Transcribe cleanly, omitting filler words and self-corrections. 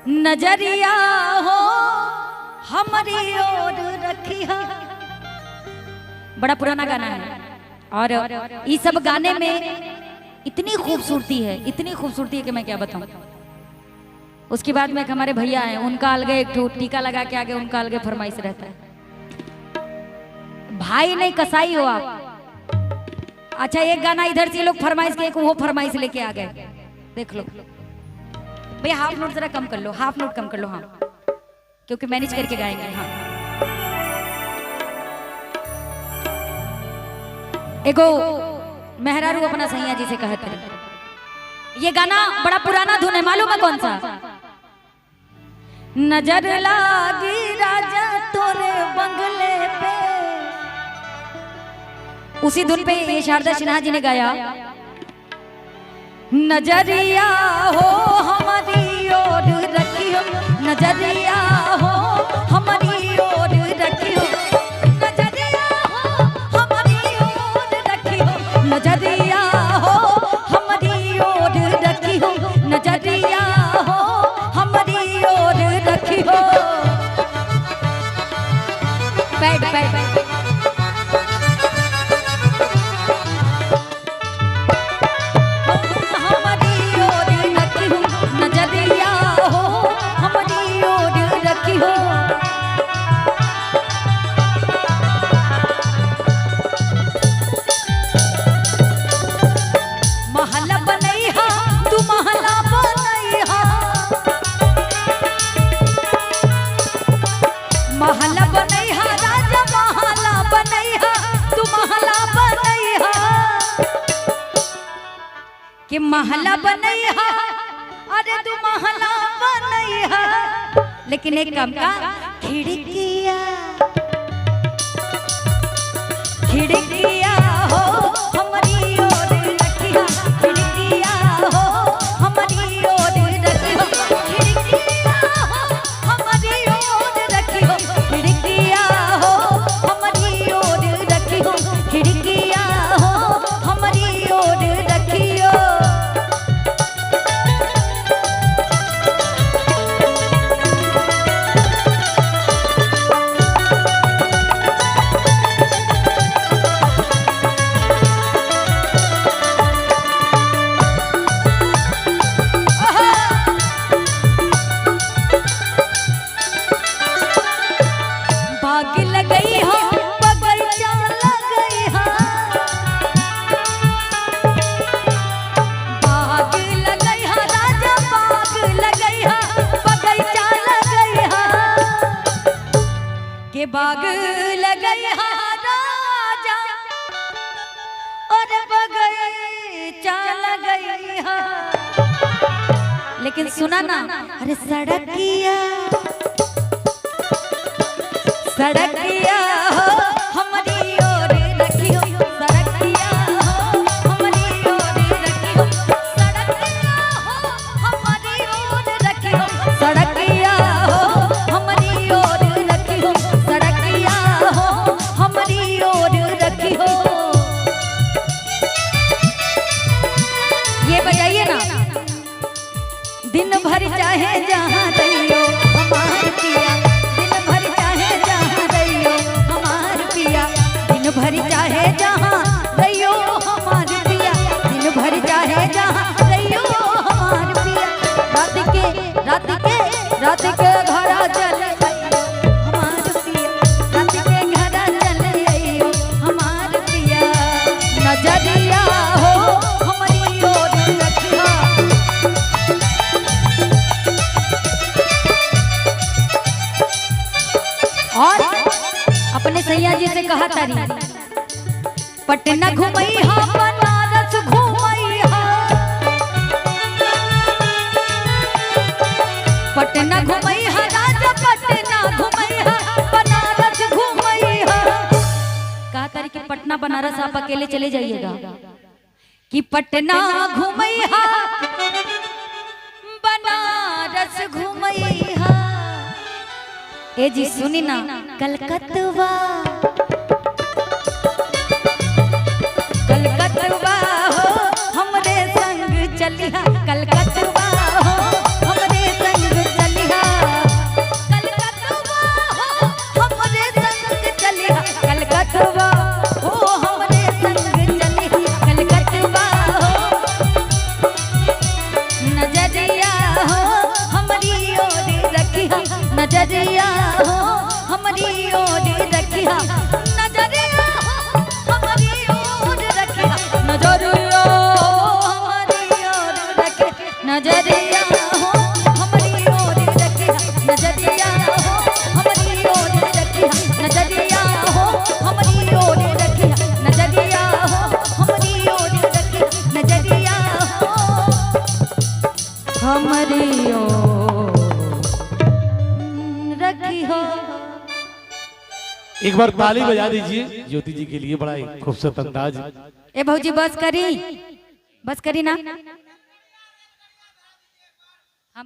नजरिया हो हमारी ओर रखिया। बड़ा पुराना गाना है और इस सब गाने में इतनी खूबसूरती है कि मैं क्या बताऊं। उसके बाद में एक हमारे भैया हैं, उनका अलग एक टीका लगा के आगे उनका अलग फरमाइश रहता है। भाई नहीं कसाई हो आप। अच्छा एक गाना इधर से लोग फरमाइश के, एक वो फरमाइश लेके आ गए। देख लो भैया, हाफ नोट जरा कम कर लो, हाफ नोट कम कर लो। हाँ, क्योंकि मैनेज करके गाएंगे। हाँ, एगो मेहरारू अपना सैया जी से कहते हैं। ये गाना बड़ा पुराना धुन है, मालूम है कौन सा? नजर लागी राजा तोरे बंगले पे। उसी धुन पे ये शारदा सिन्हा जी ने गाया। नजरिया हो हमारी ओर रखियो, नजरिया हो हमारी ओर रखियो, नजरिया हो हमारी ओर रखियो, नजरिया हो हमारी ओर रखियो, नजरिया हो हमारी ओर रखियो। बैठ बैठ बैठ। कि महला बनैहा, अरे तू महला बनैहा, लेकिन एक काम का खिड़किया खिड़किया हो हमारी ओर रखिया, खिड़किया हो हमारी ओर रखियो, खिड़किया हो हमारी ओर रखियो, खिड़किया हो हमारी ओर रखियो, खिड़किया हो हमारी ओर रखियो। बाग लगई राजा और बगीचा लगई हा। लेकिन सुना ना, अरे सड़किया सड़किया हो हमारी ओर रखियो, सड़किया हो हमारी ओर रखियो, सड़किया हो हमारी ओर रखियो, सड़किया हो हमारी ओर रखियो, सड़किया हो हमारी ओर रखियो। ये बजाइए ना। दिन भर चाहे जहाँ रहियो हमार पिया, दिन भर चाहे जहाँ रहियो हमार पिया, दिन भर चाहे जहाँ रहियो हमार पिया, दिन भर चाहे जहाँ रहियो हमार पिया। रात के घरा चल हमार पिया, रात के घरा चल हमार पिया, नजरिया हो हमारी ओर रखिया। और अपने सैया जी से कहा तारी, पटना घुमई हा बनारस घुमई हा, पटना घुमई हा राजा, पटना घुमई हा बनारस घुमई हा। कहा तारी कि पटना बनारस आप अकेले चले जाइएगा, कि पटना घुमई हा बनारस घुमई हा। ए जी सुनी ना, कलकत्ता कलकत्ता हो हमरे संग चलिया, कलकत्ता हो हमरे संग चलिया। ओर रखी हो। एक बार ताली बजा दीजिए ज्योति जी के लिए, बड़ा ही खूबसूरत अंदाज। ए भौजी बस करी ना।